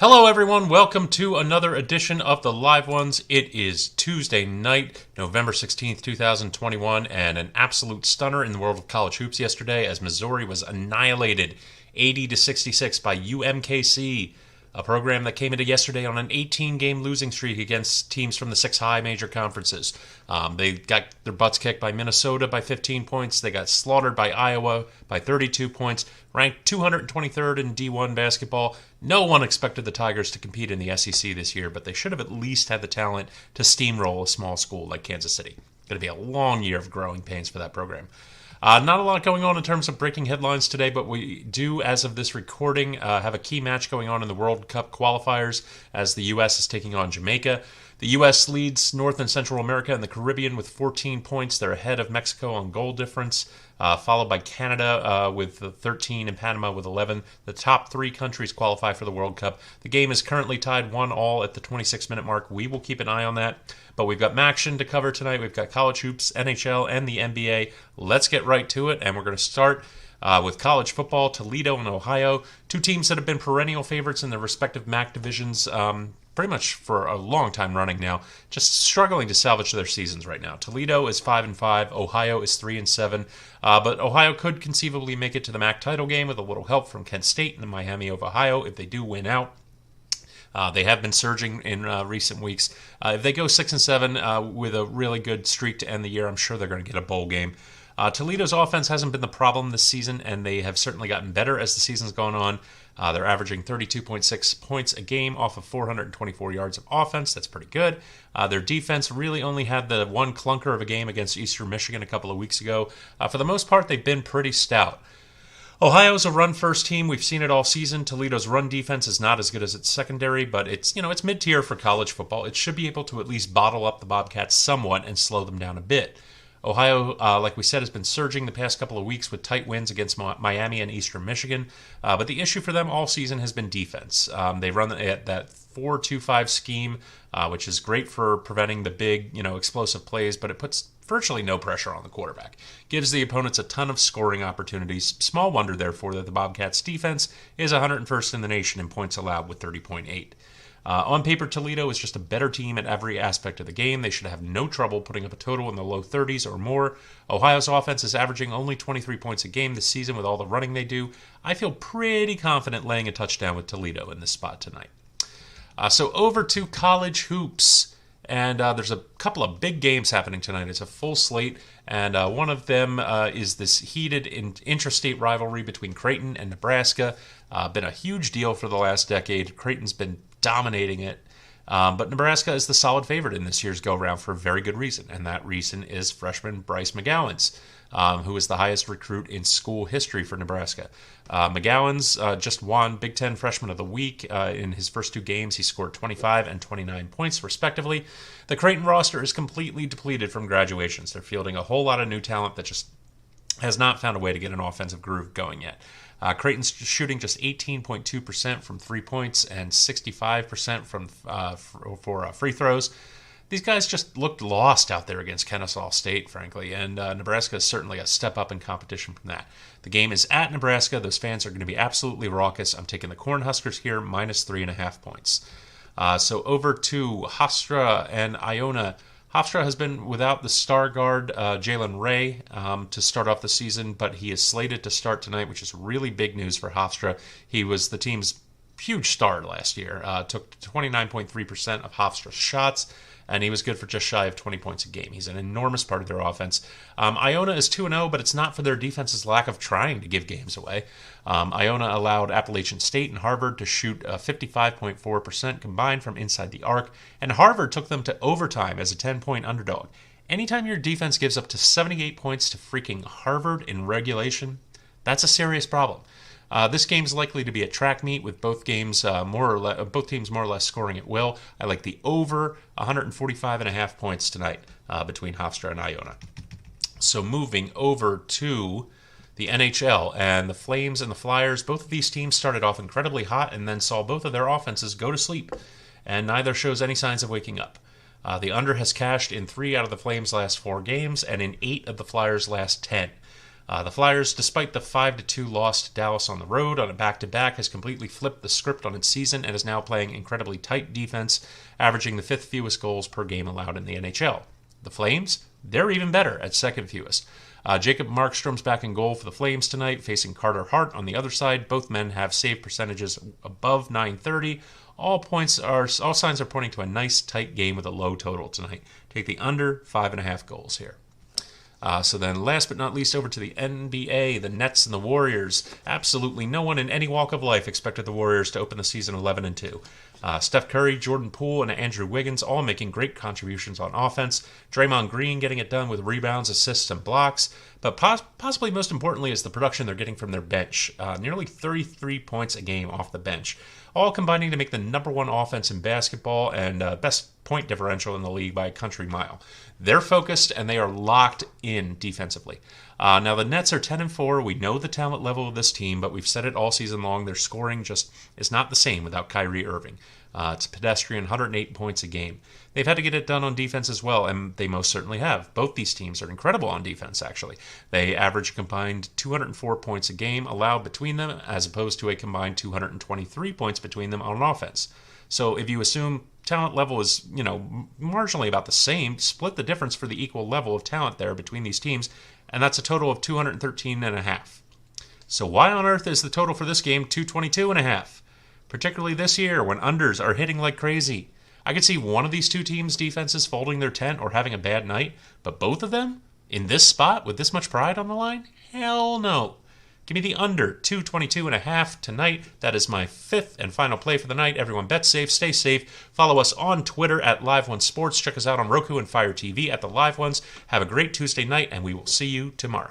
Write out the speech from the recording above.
Hello, everyone. Welcome to another edition of the Live Ones. It is Tuesday night, November 16th, 2021, and an absolute stunner in the world of college hoops yesterday as Missouri was annihilated 80-66 by UMKC, a program that came into yesterday on an 18-game losing streak against teams from the six high major conferences. They got their butts kicked by Minnesota by 15 points. They got slaughtered by Iowa by 32 points. Ranked 223rd in D1 basketball. No one expected the Tigers to compete in the SEC this year, but they should have at least had the talent to steamroll a small school like Kansas City. Going to be a long year of growing pains for that program. Not a lot going on in terms of breaking headlines today, but we do, as of this recording, have a key match going on in the World Cup qualifiers as the U.S. is taking on Jamaica. The U.S. leads North and Central America and the Caribbean with 14 points. They're ahead of Mexico on goal difference, followed by Canada with 13 and Panama with 11. The top three countries qualify for the World Cup. The game is currently tied 1-1 at the 26-minute mark. We will keep an eye on that. But we've got MACtion to cover tonight. We've got college hoops, NHL, and the NBA. Let's get right to it, and we're going to start with college football. Toledo and Ohio, two teams that have been perennial favorites in their respective MAC divisions pretty much for a long time running now, just struggling to salvage their seasons right now. Toledo is 5-5, Ohio is 3-7, but Ohio could conceivably make it to the MAC title game with a little help from Kent State and Miami of Ohio if they do win out. They have been surging in recent weeks. If they go 6-7 with a really good streak to end the year, I'm sure they're going to get a bowl game. Toledo's offense hasn't been the problem this season, and they have certainly gotten better as the season's gone on. They're averaging 32.6 points a game off of 424 yards of offense. That's pretty good. Their defense really only had the one clunker of a game against Eastern Michigan a couple of weeks ago. For the most part, they've been pretty stout. Ohio's a run-first team. We've seen it all season. Toledo's run defense is not as good as its secondary, but it's mid-tier for college football. It should be able to at least bottle up the Bobcats somewhat and slow them down a bit. Ohio, like we said, has been surging the past couple of weeks with tight wins against Miami and Eastern Michigan. But the issue for them all season has been defense. They run that 4-2-5 scheme, which is great for preventing the big, explosive plays, but it puts virtually no pressure on the quarterback. Gives the opponents a ton of scoring opportunities. Small wonder, therefore, that the Bobcats' defense is 101st in the nation in points allowed with 30.8. On paper, Toledo is just a better team at every aspect of the game. They should have no trouble putting up a total in the low 30s or more. Ohio's offense is averaging only 23 points a game this season with all the running they do. I feel pretty confident laying a touchdown with Toledo in this spot tonight. So over to college hoops. And there's a couple of big games happening tonight. It's a full slate, and one of them is this heated intrastate rivalry between Creighton and Nebraska. Been a huge deal for the last decade. Creighton's been dominating it, but Nebraska is the solid favorite in this year's go-round for a very good reason, and that reason is freshman Bryce McGowens, who is the highest recruit in school history for Nebraska. McGowens just won Big Ten Freshman of the Week. In his first two games, he scored 25 and 29 points, respectively. The Creighton roster is completely depleted from graduations. They're fielding a whole lot of new talent that just has not found a way to get an offensive groove going yet. Creighton's shooting just 18.2% from 3 points and 65% for free throws. These guys just looked lost out there against Kennesaw State, frankly, and Nebraska is certainly a step up in competition from that. The game is at Nebraska. Those fans are going to be absolutely raucous. I'm taking the Cornhuskers here, minus 3.5 points. So over to Hofstra and Iona. Hofstra has been without the star guard, Jalen Ray, to start off the season, but he is slated to start tonight, which is really big news for Hofstra. He was the team's huge star last year, took 29.3% of Hofstra's shots, and he was good for just shy of 20 points a game. He's an enormous part of their offense. Iona is 2-0, but it's not for their defense's lack of trying to give games away. Iona allowed Appalachian State and Harvard to shoot 55.4% combined from inside the arc, and Harvard took them to overtime as a 10-point underdog. Anytime your defense gives up to 78 points to freaking Harvard in regulation, that's a serious problem. This game's likely to be a track meet with both teams more or less scoring at will. I like the over 145.5 points tonight between Hofstra and Iona. So moving over to the NHL, and the Flames and the Flyers, both of these teams started off incredibly hot and then saw both of their offenses go to sleep, and neither shows any signs of waking up. The under has cashed in 3 out of the Flames' last 4 games and in 8 of the Flyers' last 10. The Flyers, despite the 5-2 loss to Dallas on the road on a back-to-back, has completely flipped the script on its season and is now playing incredibly tight defense, averaging the 5th fewest goals per game allowed in the NHL. The Flames, they're even better at 2nd fewest. Jacob Markstrom's back in goal for the Flames tonight, facing Carter Hart on the other side. Both men have save percentages above .930. All signs are pointing to a nice tight game with a low total tonight. Take the under 5.5 goals here. So then, last but not least, over to the NBA, the Nets and the Warriors. Absolutely no one in any walk of life expected the Warriors to open the season 11-2. Steph Curry, Jordan Poole, and Andrew Wiggins all making great contributions on offense. Draymond Green getting it done with rebounds, assists, and blocks. But possibly most importantly is the production they're getting from their bench. Nearly 33 points a game off the bench. All combining to make the number one offense in basketball and best point differential in the league by a country mile. They're focused and they are locked in defensively. Now the Nets are 10-4. We know the talent level of this team, but we've said it all season long. Their scoring just is not the same without Kyrie Irving. It's a pedestrian 108 points a game. They've had to get it done on defense as well, and they most certainly have. Both these teams are incredible on defense, actually. They average a combined 204 points a game allowed between them, as opposed to a combined 223 points between them on offense. So if you assume talent level is, marginally about the same, split the difference for the equal level of talent there between these teams, and that's a total of 213.5. So why on earth is the total for this game 222.5? Particularly this year when unders are hitting like crazy. I could see one of these two teams' defenses folding their tent or having a bad night, but both of them in this spot with this much pride on the line? Hell no. Give me the under 222.5 tonight. That is my 5th and final play for the night. Everyone bet safe, stay safe. Follow us on Twitter at Live One Sports. Check us out on Roku and Fire TV at the Live Ones. Have a great Tuesday night, and we will see you tomorrow.